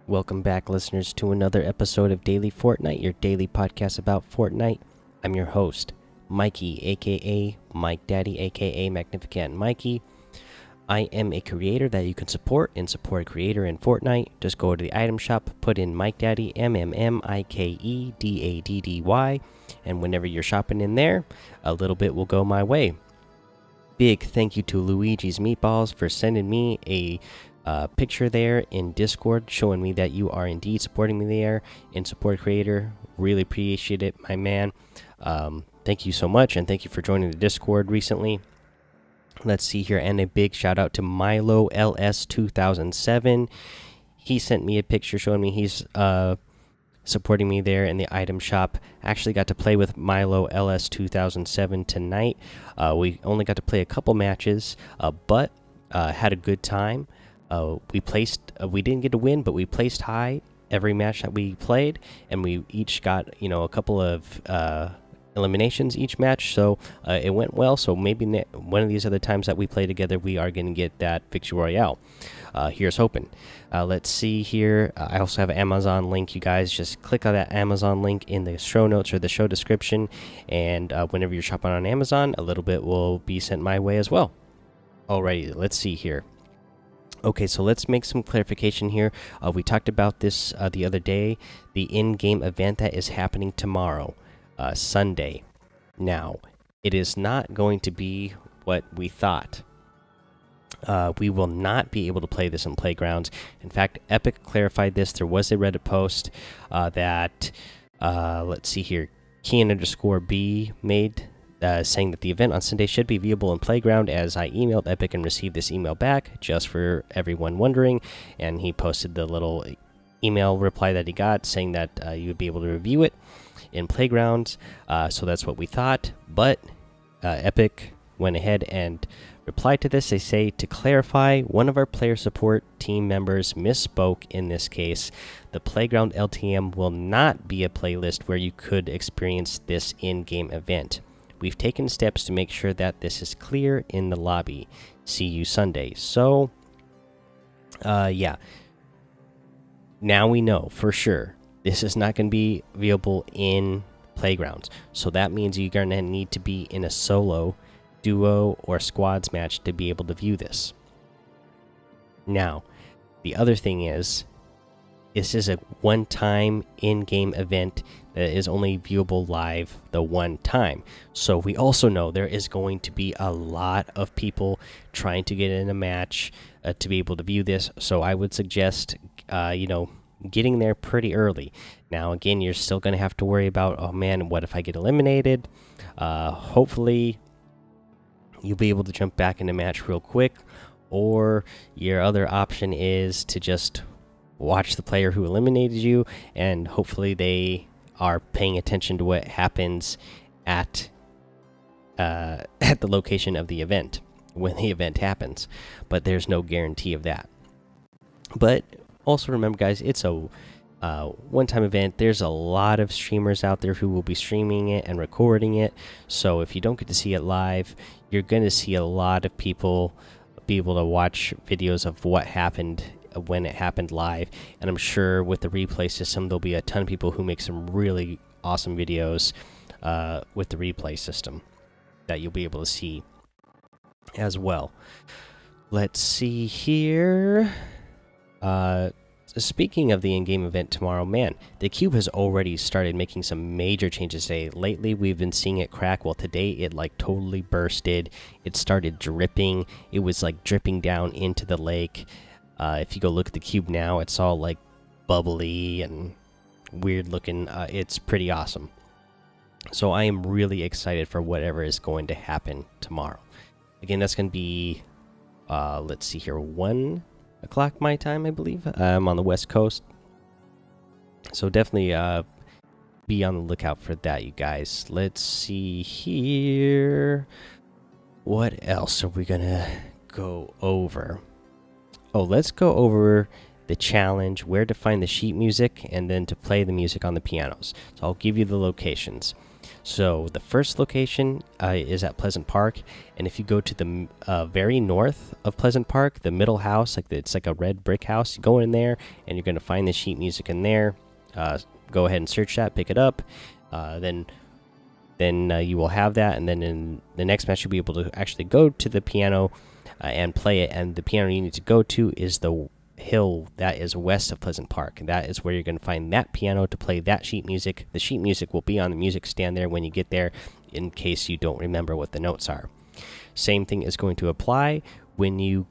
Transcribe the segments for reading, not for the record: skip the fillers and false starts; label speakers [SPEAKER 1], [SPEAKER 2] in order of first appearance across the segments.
[SPEAKER 1] Welcome back, listeners, to another episode of Daily Fortnite, your daily podcast about Fortnite. I'm your host, Mikey, aka Mike Daddy, aka MagnificantMikie. I am a creator that you can support and support a creator in Fortnite. Just go to the item shop, put in Mike Daddy, MMMikeDaddy, and whenever you're shopping in there, a little bit will go my way. Big thank you to Luigi's Meatballs for sending me a picture there in Discord showing me that you are indeed supporting me there in support creator. Really appreciate it, my man. Thank you so much, and thank you for joining the Discord recently. Let's see here, and a big shout out to Milo LS 2007. He sent me a picture showing me he's supporting me there in the item shop. Actually got to play with Milo LS 2007 tonight. We only got to play a couple matches, but had a good time. We didn't get to win, but we placed high every match that we played, and we each got a couple of eliminations each match, so it went well. So maybe one of these other times that we play together, we are going to get that victory royale. Here's hoping. Let's see here. I also have an Amazon link. You guys just click on that Amazon link in the show notes or the show description, and whenever you're shopping on Amazon, a little bit will be sent my way as well. Alrighty, let's see here. Okay, so let's make some clarification here. We talked about this the other day, the in-game event that is happening tomorrow, Sunday. Now, it is not going to be what we thought. We will not be able to play this in Playgrounds. In fact, Epic clarified this. There was a Reddit post that, let's see here, Kian_B made, saying that the event on Sunday should be viewable in Playground, as I emailed Epic and received this email back, just for everyone wondering. And he posted the little email reply that he got saying that you would be able to review it in Playgrounds. So that's what we thought. But Epic went ahead and replied to this. They say, to clarify, one of our player support team members misspoke in this case. The Playground LTM will not be a playlist where you could experience this in-game event. We've taken steps to make sure that this is clear in the lobby. See you Sunday. So, yeah. Now we know for sure this is not going to be viewable in Playgrounds. So that means you're going to need to be in a solo, duo, or squads match to be able to view this. Now, the other thing is, this is a one-time in-game event that is only viewable live the one time. So we also know there is going to be a lot of people trying to get in a match to be able to view this. So I would suggest, getting there pretty early. Now, again, you're still going to have to worry about, oh man, what if I get eliminated? Hopefully, you'll be able to jump back in a match real quick. Or your other option is to just watch the player who eliminated you, and hopefully they are paying attention to what happens at the location of the event when the event happens. But there's no guarantee of that. But also remember, guys, it's a one-time event. There's a lot of streamers out there who will be streaming it and recording it. So if you don't get to see it live, you're going to see a lot of people be able to watch videos of what happened when it happened live. And I'm sure with the replay system, there'll be a ton of people who make some really awesome videos with the replay system that you'll be able to see as well. Let's see here. Speaking of the in-game event tomorrow, man, the cube has already started making some major changes today. Lately, we've been seeing it crack. Well, today it like totally bursted. It started dripping. It was like dripping down into the lake. If you go look at the cube now, it's all like bubbly and weird looking. It's pretty awesome. So I am really excited for whatever is going to happen tomorrow. Again, that's going to be, let's see here, 1 o'clock my time, I believe. I'm on the West Coast. So definitely be on the lookout for that, you guys. Let's see here. What else are we going to go over? Oh, let's go over the challenge, where to find the sheet music, and then to play the music on the pianos. So I'll give you the locations. So the first location is at Pleasant Park, and if you go to the very north of Pleasant Park, the middle house, it's like a red brick house, you go in there, and you're going to find the sheet music in there. Go ahead and search that, pick it up, then you will have that, and then in the next match you'll be able to actually go to the piano and play it. And the piano you need to go to is the hill that is west of Pleasant Park. That is where you're going to find that piano to play that sheet music. The sheet music will be on the music stand there when you get there, in case you don't remember what the notes are. Same thing is going to apply when you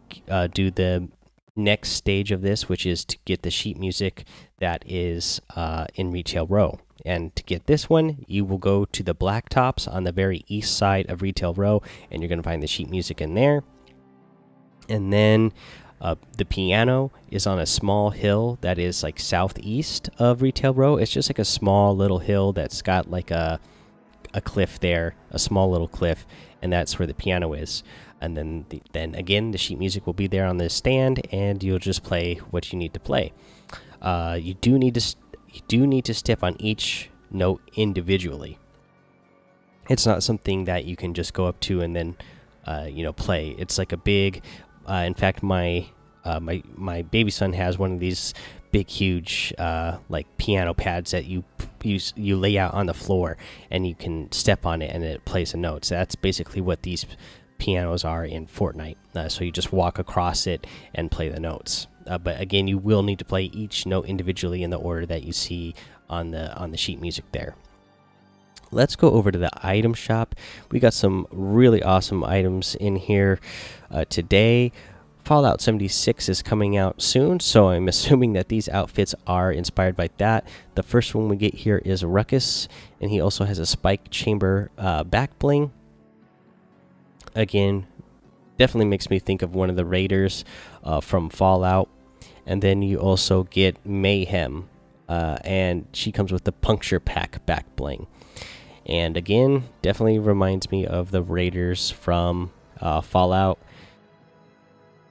[SPEAKER 1] do the next stage of this, which is to get the sheet music that is in Retail Row. And to get this one, you will go to the blacktops on the very east side of Retail Row, and you're going to find the sheet music in there. And then the piano is on a small hill that is like southeast of Retail Row. It's just like a small little hill that's got like a cliff there, a small little cliff, and that's where the piano is. And then again, the sheet music will be there on the stand, and you'll just play what you need to play. You do need to step on each note individually. It's not something that you can just go up to and then play. It's like a big. In fact, my baby son has one of these big, huge like piano pads that you lay out on the floor, and you can step on it and it plays a note. So that's basically what these pianos are in Fortnite. So you just walk across it and play the notes. But again, you will need to play each note individually in the order that you see on the sheet music there. Let's go over to the item shop. We got some really awesome items in here today. Fallout 76 is coming out soon, so I'm assuming that these outfits are inspired by that. The first one we get here is Ruckus, and he also has a spike chamber back bling. Again, definitely makes me think of one of the raiders from Fallout. And then you also get Mayhem, and she comes with the puncture pack back bling. And again, definitely reminds me of the raiders from Fallout.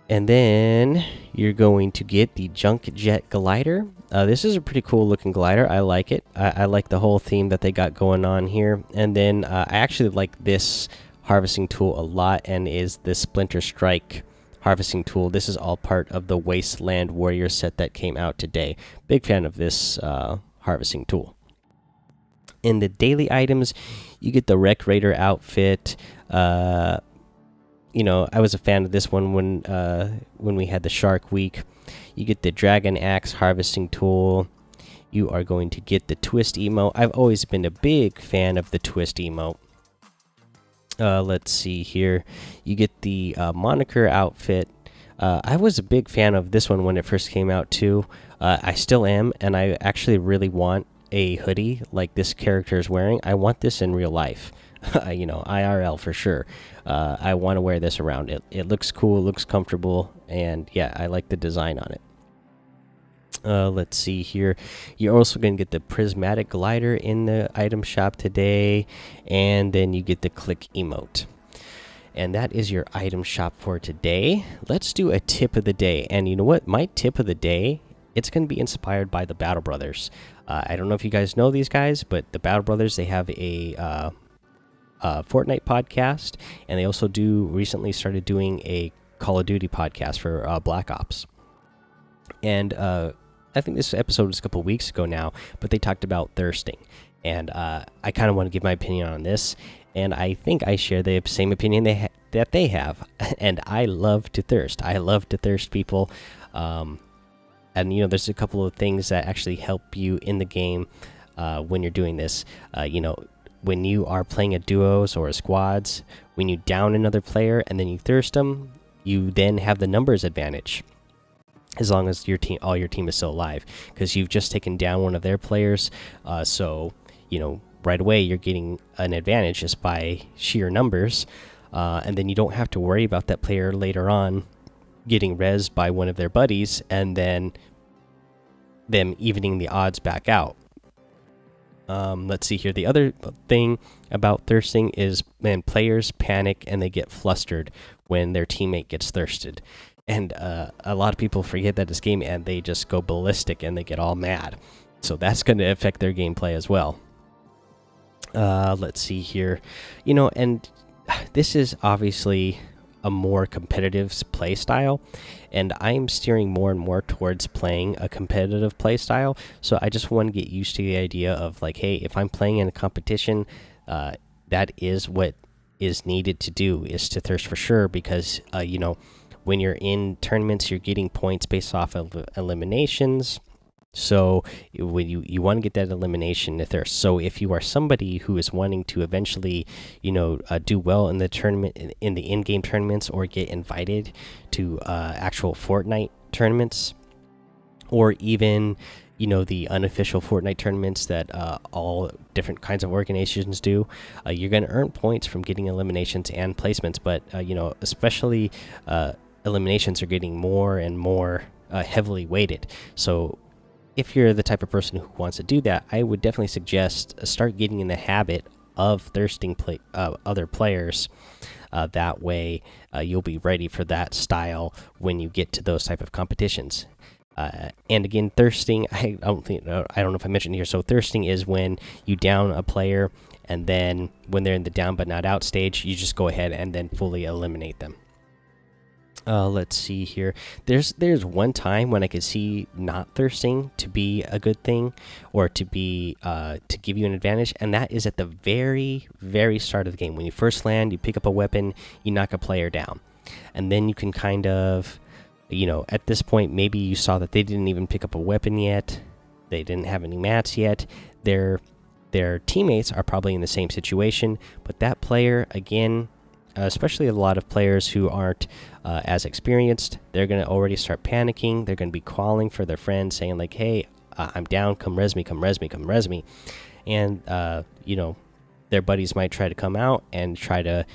[SPEAKER 1] And then you're going to get the Junk Jet glider. This is a pretty cool looking glider. I like it. I like the whole theme that they got going on here. And then I actually like this harvesting tool a lot, and is the Splinter Strike harvesting tool. This is all part of the Wasteland Warrior set that came out today. Big fan of this harvesting tool. In the daily items, you get the Wreck Raider outfit. I was a fan of this one when we had the Shark Week. You get the Dragon Axe harvesting tool. You are going to get the Twist emote. I've always been a big fan of the Twist emote. Let's see here. You get the Moniker outfit. I was a big fan of this one when it first came out too. I still am, and I actually really want a hoodie like this character is wearing. I want this in real life. IRL for sure. I want to wear this around. It looks cool, looks comfortable, and yeah, I like the design on it. Let's see here. You're also going to get the prismatic glider in the item shop today, and then you get the click emote. And that is your item shop for today. Let's do a tip of the day. And you know what? My tip of the day, it's going to be inspired by the Battle Brothers. I don't know if you guys know these guys, but the Battle Brothers, they have a Fortnite podcast, and they also recently started doing a Call of Duty podcast for Black Ops. And I think this episode was a couple weeks ago now, but they talked about thirsting. And I kind of want to give my opinion on this. And I think I share the same opinion that they have. And I love to thirst. I love to thirst people. And, there's a couple of things that actually help you in the game when you're doing this. When you are playing a duos or a squads, when you down another player and then you thirst them, you then have the numbers advantage. As long as all your team is still alive, because you've just taken down one of their players. So right away you're getting an advantage just by sheer numbers, and then you don't have to worry about that player later on getting rezzed by one of their buddies and then them evening the odds back out. Let's see here. The other thing about thirsting is when players panic and they get flustered when their teammate gets thirsted. And a lot of people forget that this game, and they just go ballistic and they get all mad. So that's going to affect their gameplay as well. Let's see here. And this is obviously a more competitive play style, and I'm steering more and more towards playing a competitive play style. So I just want to get used to the idea of like, hey, if I'm playing in a competition, that is what is needed to do, is to thirst for sure, because when you're in tournaments, you're getting points based off of eliminations. So when you want to get that elimination to thirst. So if you are somebody who is wanting to eventually, do well in the tournament, in the in-game tournaments, or get invited to actual Fortnite tournaments, or even the unofficial Fortnite tournaments that all different kinds of organizations do, you're going to earn points from getting eliminations and placements. But especially eliminations are getting more and more heavily weighted. So if you're the type of person who wants to do that, I would definitely suggest start getting in the habit of thirsting other players. That way, you'll be ready for that style when you get to those type of competitions. And again, thirsting, I don't know if I mentioned here. So thirsting is when you down a player, and then when they're in the down but not out stage, you just go ahead and then fully eliminate them. Let's see here. There's one time when I could see not thirsting to be a good thing, or to be to give you an advantage, and that is at the very start of the game. When you first land, you pick up a weapon, you knock a player down, and then you can kind of, at this point, maybe you saw that they didn't even pick up a weapon yet, they didn't have any mats yet. Their teammates are probably in the same situation, but that player, again, especially a lot of players who aren't as experienced, they're going to already start panicking. They're going to be calling for their friends, saying like, hey, I'm down, come res me, come res me, come res me. And their buddies might try to come out and try to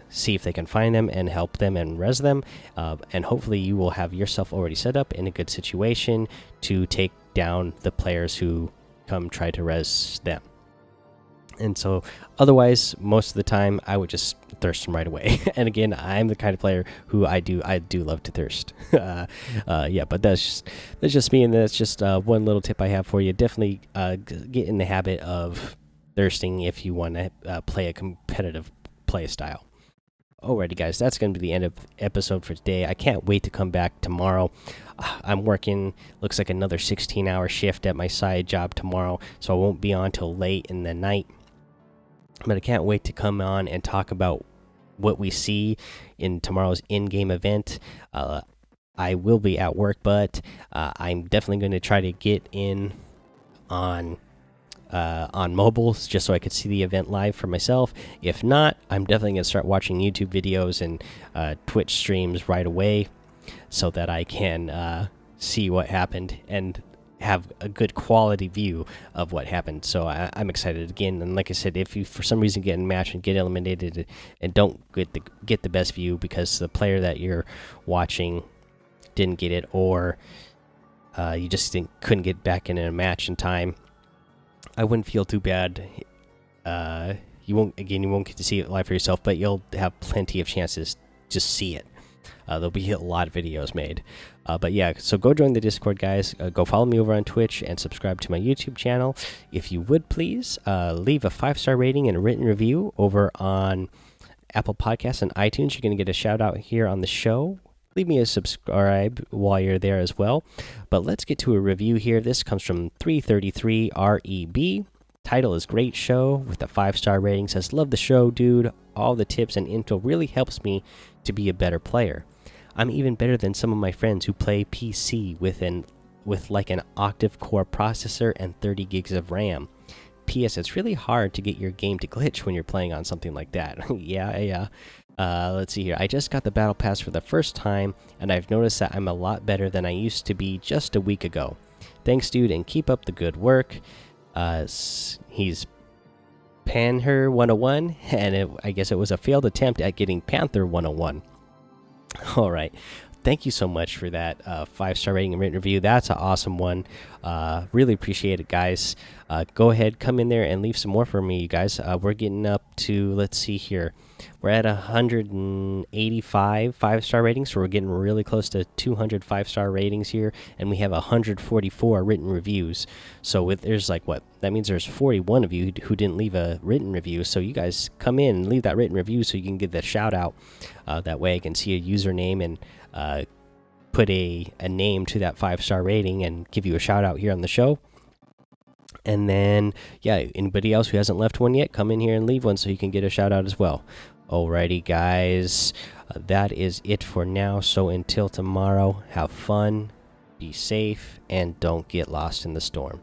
[SPEAKER 1] see if they can find them and help them and res them, and hopefully you will have yourself already set up in a good situation to take down the players who come try to res them. And so otherwise, most of the time, I would just thirst them right away. And again, I'm the kind of player who I do love to thirst. Yeah, but that's just me, and that's just one little tip I have for you. Definitely get in the habit of thirsting if you want to play a competitive play style. Alrighty, guys, that's going to be the end of the episode for today. I can't wait to come back tomorrow. I'm working, looks like another 16-hour shift at my side job tomorrow, so I won't be on till late in the night. But I can't wait to come on and talk about what we see in tomorrow's in-game event. I will be at work, but I'm definitely going to try to get in on mobiles just so I could see the event live for myself. If not, I'm definitely going to start watching YouTube videos and Twitch streams right away so that I can see what happened and have a good quality view of what happened. So I'm excited again. And like I said, if you for some reason get in a match and get eliminated and don't get the best view because the player that you're watching didn't get it, or you just couldn't get back in a match in time, I wouldn't feel too bad. You won't get to see it live for yourself, but you'll have plenty of chances to see it. There'll be a lot of videos made. But yeah, so go join the Discord, guys. Go follow me over on Twitch and subscribe to my YouTube channel. If you would please leave a 5-star rating and a written review over on Apple Podcasts and iTunes. You're going to get a shout out here on the show. Leave me a subscribe while you're there as well. But let's get to a review here. This comes from 333 REB. Title is Great Show with a 5-star rating. Says, love the show, dude. All the tips and info really helps me to be a better player. I'm even better than some of my friends who play PC with like an octave-core processor and 30 gigs of RAM. P.S. It's really hard to get your game to glitch when you're playing on something like that. Yeah. Let's see here. I just got the Battle Pass for the first time, and I've noticed that I'm a lot better than I used to be just a week ago. Thanks, dude, and keep up the good work. He's Panther 101, and I guess it was a failed attempt at getting Panther 101. All right. Thank you so much for that 5-star rating and written review. That's an awesome one. Really appreciate it, guys. Go ahead, come in there and leave some more for me, you guys. We're getting up to, let's see here. We're at 185 5-star ratings, so we're getting really close to 200 5-star ratings here, and we have 144 written reviews. So there's like what that means there's 41 of you who didn't leave a written review. So you guys come in and leave that written review so you can get the shout out. That way I can see a username and put a name to that 5-star rating and give you a shout out here on the show. And then, yeah, anybody else who hasn't left one yet, come in here and leave one so you can get a shout out as well. Alrighty, guys, that is it for now. So until tomorrow, have fun, be safe, and don't get lost in the storm.